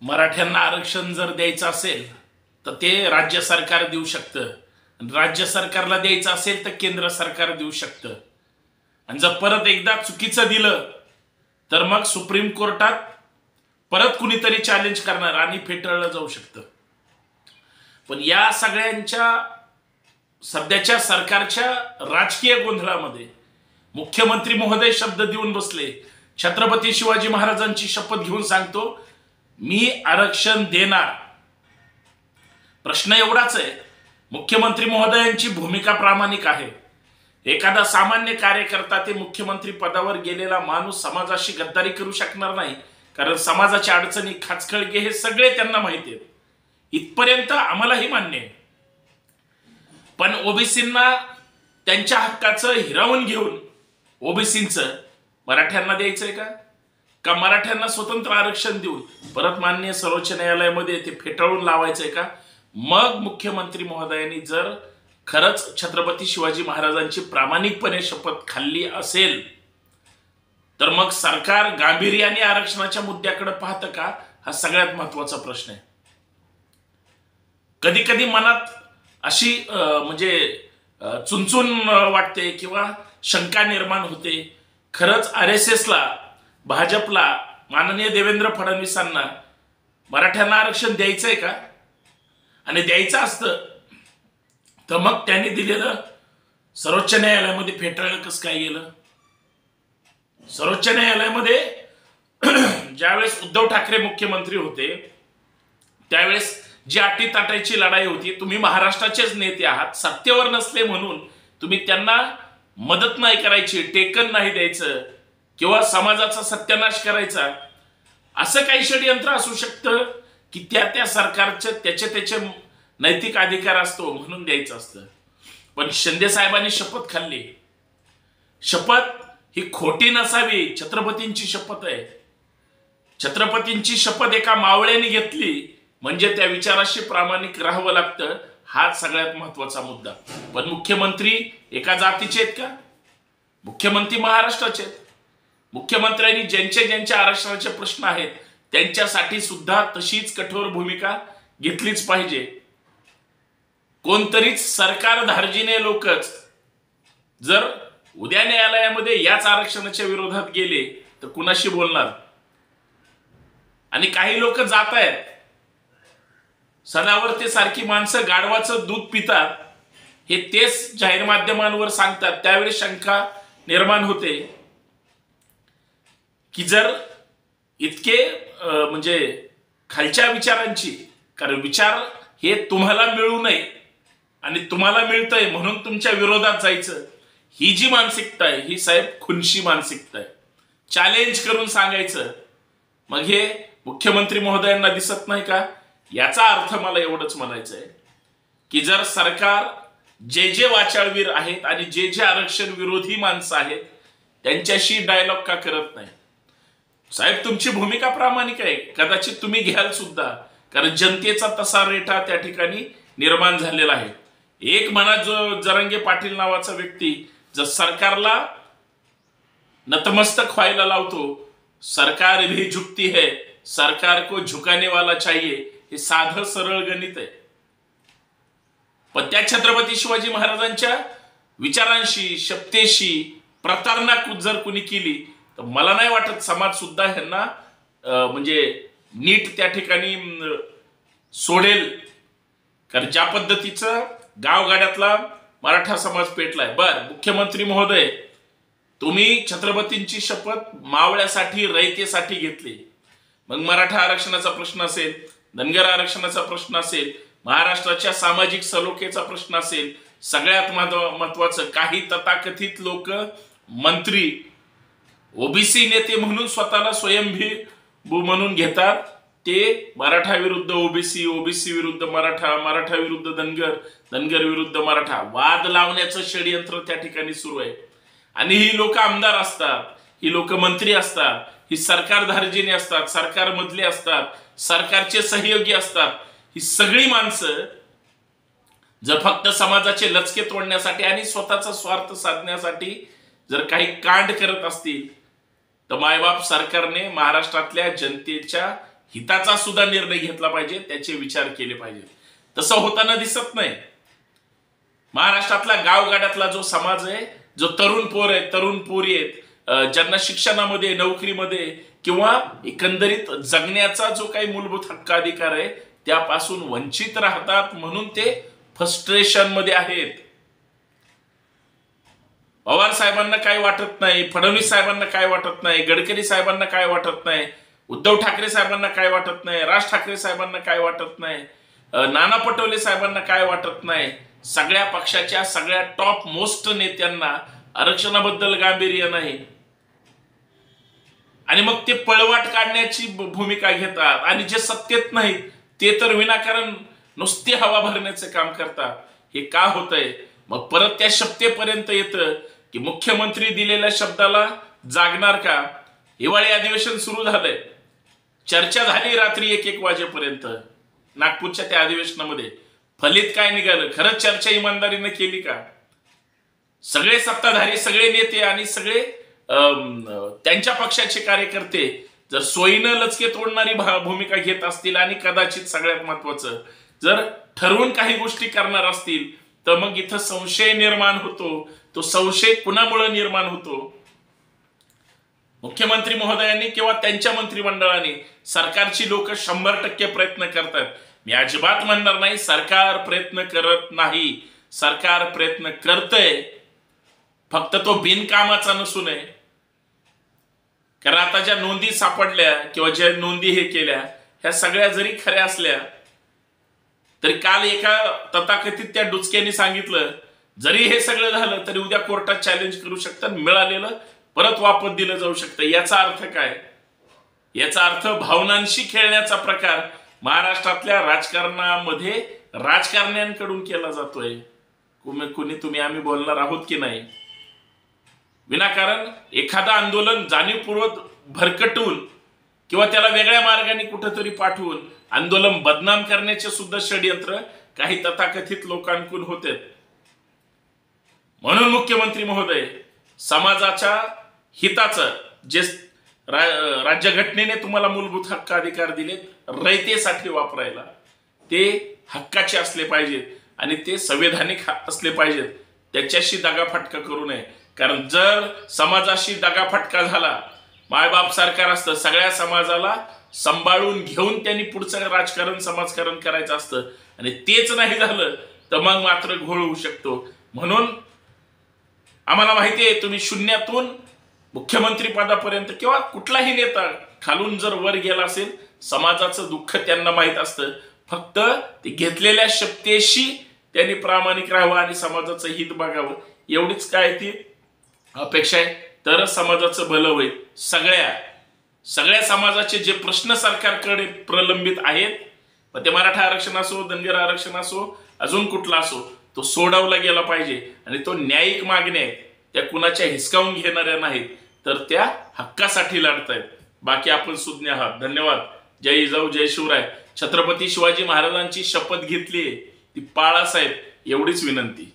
मराठ्यांना आरक्षण जर द्यायचं असेल तर ते राज्य सरकार देऊ शकतं, राज्य सरकारला द्यायचं असेल तर केंद्र सरकार देऊ शकतं, आणि जर परत एकदा चुकीचं दिलं तर मग सुप्रीम कोर्टात परत कुणीतरी चॅलेंज करणार आणि फेटाळलं जाऊ शकतं. पण या सगळ्यांच्या सध्याच्या सरकारच्या राजकीय गोंधळामध्ये मुख्यमंत्री महोदय शब्द देऊन बसले, छत्रपती शिवाजी महाराजांची शपथ घेऊन सांगतो मी आरक्षण देणार. प्रश्न एवढाच आहे, मुख्यमंत्री महोदयांची भूमिका प्रामाणिक आहे. एखादा सामान्य कार्यकर्ता ते मुख्यमंत्री पदावर गेलेला माणूस समाजाशी गद्दारी करू शकणार नाही, कारण समाजाच्या अडचणी खाचखळगे हे सगळे त्यांना माहिती आहेत. इथपर्यंत आम्हालाही मान्य आहे. पण ओबीसींना त्यांच्या हक्काचं हिरावून घेऊन ओबीसींचं मराठ्यांना द्यायचंय का मराठ्यांना स्वतंत्र आरक्षण देऊन परत माननीय सर्वोच्च न्यायालयामध्ये ते फेटाळून लावायचंय का? मग मुख्यमंत्री महोदयांनी जर खरंच छत्रपती शिवाजी महाराजांची प्रामाणिकपणे शपथ खाल्ली असेल तर मग सरकार गांभीर्याने आरक्षणाच्या मुद्द्याकडे पाहतं का? हा सगळ्यात महत्वाचा प्रश्न आहे. कधी कधी मनात अशी चुनचुन वाटते किंवा शंका निर्माण होते, खरंच RSSला, भाजपला, माननीय देवेंद्र फडणवीसांना मराठ्यांना आरक्षण द्यायचंय का? आणि द्यायचं असतं तर मग त्यांनी दिलेलं सर्वोच्च न्यायालयामध्ये फेटाळलं कसं काय गेलं? सर्वोच्च न्यायालयामध्ये ज्यावेळेस उद्धव ठाकरे मुख्यमंत्री होते त्यावेळेस जी अटीतटीची लढाई होती, तुम्ही महाराष्ट्राचेच नेते आहात, सत्तेवर नसले म्हणून तुम्ही त्यांना मदत नाही करायची, टेकन नाही द्यायचं किंवा समाजाचा सत्यानाश करायचा, असं काही षडयंत्र असू शकतं की त्या सरकारचे त्याचे नैतिक अधिकार असतो म्हणून द्यायचं असतं. पण शिंदे साहेबांनी शपथ खाल्ली. शपथ ही खोटी नसावी, छत्रपतींची शपथ आहे. छत्रपतींची शपथ एका मावळ्याने घेतली म्हणजे त्या विचाराशी प्रामाणिक राहावं लागतं. हा सगळ्यात महत्वाचा मुद्दा. पण मुख्यमंत्री एका जातीचे आहेत का? मुख्यमंत्री महाराष्ट्राचे आहेत. मुख्यमंत्र्यांनी ज्यांचे आरक्षणाचे प्रश्न आहेत त्यांच्यासाठी सुद्धा तशीच कठोर भूमिका घेतलीच पाहिजे. कोणतरीच सरकार धार्जिणे लोकच जर उद्या न्यायालयामध्ये याच आरक्षणाच्या विरोधात गेले तर कुणाशी बोलणार? आणि काही लोक जात आहेत, सणावर ते सारखी माणसं गाढवाचं दूध पितात हे तेच जाहीर माध्यमांवर सांगतात. त्यावेळी शंका निर्माण होते की जर इतके खालच्या विचारांची, कारण विचार हे तुम्हाला मिळू नये आणि तुम्हाला मिळतंय म्हणून तुमच्या विरोधात जायचं, ही जी मानसिकता आहे ही साहेब खुनशी मानसिकता आहे. चॅलेंज करून सांगायचं, मग हे मुख्यमंत्री महोदयांना दिसत नाही का? याचा अर्थ मला एवढंच म्हणायचं आहे की जर सरकार जे वाचाळवीर आहेत आणि जे आरक्षण विरोधी माणसं आहेत त्यांच्याशी डायलॉग का करत नाही? साहेब तुमची भूमिका प्रामाणिक आहे, कदाचित तुम्ही घ्याल सुद्धा, कारण जनतेचा तसा रेटा त्या ठिकाणी निर्माण झालेला आहे. एक मनात जो जरांगे पाटील नावाचा व्यक्ती जर सरकारला नतमस्तक व्हायला लावतो, सरकार भी झुकती है, सरकार को झुकाने वाला चाहिए, हे साधं सरळ गणित आहे. पण त्या छत्रपती शिवाजी महाराजांच्या विचारांशी, शपथेशी प्रतारणा जर कुणी केली तर मला नाही वाटत समाज सुद्धा ह्यांना नीट त्या ठिकाणी सोडेल. कारण ज्या पद्धतीचं गावगाड्यातला मराठा समाज पेटलाय. मुख्यमंत्री महोदय, तुम्ही छत्रपतींची शपथ मावळ्यासाठी, रयतेसाठी घेतली. मग मराठा आरक्षणाचा प्रश्न असेल, धनगर आरक्षणाचा प्रश्न असेल, महाराष्ट्राच्या सामाजिक सलोख्याचा प्रश्न असेल, सगळ्यात महत्वाचं काही तथाकथित लोक, मंत्री ओबीसी नेते म्हणून स्वतःला स्वयंभू म्हणून घेतात. ते मराठा विरुद्ध ओबीसी, ओबीसी विरुद्ध मराठा, मराठा विरुद्ध धनगर, धनगर विरुद्ध मराठा वाद लावण्याचं षडयंत्र त्या ठिकाणी सुरू आहे. आणि ही लोक आमदार असतात, ही लोक मंत्री असतात, ही सरकार धार्जिणे असतात, सरकारमधले असतात, सरकारचे सहयोगी असतात. ही सगळी माणसं जर फक्त समाजाचे लचके तोडण्यासाठी आणि स्वतःचा स्वार्थ साधण्यासाठी जर काही कांड करत असतील तर मायबाप सरकारने महाराष्ट्रातल्या जनतेच्या हिताचा सुद्धा निर्णय घेतला पाहिजे, त्याचे विचार केले पाहिजे. तसं होताना दिसत नाही. महाराष्ट्रातला गावगाड्यातला जो समाज आहे, जो तरुण पोर आहे, तरुण पोरी आहेत, ज्यांना शिक्षणामध्ये, नोकरीमध्ये किंवा एकंदरीत जगण्याचा जो काही मूलभूत हक्क अधिकार आहे त्यापासून वंचित राहतात, म्हणून ते फ्रस्ट्रेशन मध्ये आहेत. पवार साहेबांना काय वाटत नाही, फडणवीस साहेबांना काय वाटत नाही, गडकरी साहेबांना काय वाटत नाही, उद्धव ठाकरे साहेबांना काय वाटत नाही, राज ठाकरे साहेबांना काय वाटत नाही, नाना पटोले साहेबांना काय वाटत नाही. सगळ्या पक्षाच्या सगळ्या टॉप मोस्ट नेत्यांना आरक्षणाबद्दल गांभीर्य नाही. आणि मग ते पळवाट काढण्याची भूमिका घेतात. आणि जे सत्तेत नाहीत ते तर विनाकारण नुसते हवा भरण्याचे काम करतात. हे का होतंय? मग परत त्या शब्देपर्यंत येतं की मुख्यमंत्री दिलेल्या शब्दाला जागणार का? हिवाळी अधिवेशन सुरू झालंय, चर्चा झाली रात्री 1-1 वाजेपर्यंत नागपूरच्या त्या अधिवेशनामध्ये. फलित काय निघालं? खरंच चर्चा इमानदारीने केली का? सगळे सत्ताधारी, सगळे नेते आणि सगळे त्यांच्या पक्षाचे कार्यकर्ते जर सोयीनं लचके तोडणारी भूमिका घेत असतील आणि कदाचित सगळ्यात महत्वाचं जर ठरवून काही गोष्टी करणार असतील, तर मग इथं संशय निर्माण होतो. तो संशय कुणामुळे निर्माण होतो? मुख्यमंत्री महोदयांनी किंवा त्यांच्या मंत्रिमंडळाने, सरकारची लोक 100% प्रयत्न करतात. मी अजिबात म्हणणार नाही सरकार प्रयत्न करत नाही. सरकार प्रयत्न करतंय, फक्त तो बिनकामाचा नसू नये. कारण आता ज्या नोंदी सापडल्या किंवा ज्या नोंदी हे केल्या, ह्या सगळ्या जरी खऱ्या असल्या तरी काल एका तथाकथित त्या डुचक्यांनी सांगितलं, जरी हे सगळं झालं तरी उद्या कोर्टात चॅलेंज करू शकतात, मिळालेलं परत वापस दिलं जाऊ शकतं. याचा अर्थ काय? याचा अर्थ भावनांशी खेळण्याचा प्रकार महाराष्ट्रातल्या राजकारणामध्ये राजकारण्यांकडून केला जातोय. कुणी तुम्ही आम्ही बोलणार आहोत की नाही? विनाकारण एखादा आंदोलन जाणीवपूर्वक भरकटून किंवा त्याला वेगळ्या मार्गाने कुठेतरी पाठवून आंदोलन बदनाम करण्याचे सुद्धा षडयंत्र काही तथाकथित लोकांकडून होते. म्हणून मुख्यमंत्री महोदय समाजाच्या हिताचं जे राज्यघटनेने तुम्हाला मूलभूत हक्क अधिकार दिलेत रयतेसाठी वापरायला, ते हक्काचे असले पाहिजेत आणि ते संवैधानिक असले पाहिजेत. त्याच्याशी दगाफटका करू नये. कारण जर समाजाशी दगाफटका झाला, मायबाप सरकार असतं, सगळ्या समाजाला सांभाळून घेऊन त्यांनी पुढचं राजकारण समाजकारण करायचं असतं आणि तेच नाही झालं तर मग मात्र घोळ होऊ शकतो. म्हणून आम्हाला माहिती आहे तुम्ही शून्यातून मुख्यमंत्री पदापर्यंत किंवा कुठलाही नेता खालून जर वर गेला असेल, समाजाचं दुःख त्यांना माहीत असतं. फक्त ते घेतलेल्या शक्तीशी त्यांनी प्रामाणिक राहावं आणि समाजाचं हित बघावं, एवढीच काय ती अपेक्षा आहे. तर समाजाचं भलं होईल. सगळ्या समाजाचे जे प्रश्न सरकारकडे प्रलंबित आहेत, मग ते मराठा आरक्षण असो, धनगर आरक्षण असो, अजून कुठला असो, तो सोडवला गेला पाहिजे. आणि तो न्यायिक मागण्या आहेत, त्या कुणाच्या हिसकावून घेणाऱ्या नाहीत, तर त्या हक्कासाठी लढतायत. बाकी आपण सुज्ञ आहात. धन्यवाद. जय जाऊ, जय शिवराय. छत्रपती शिवाजी महाराजांची शपथ घेतली, ती पाळा साहेब, एवढीच विनंती.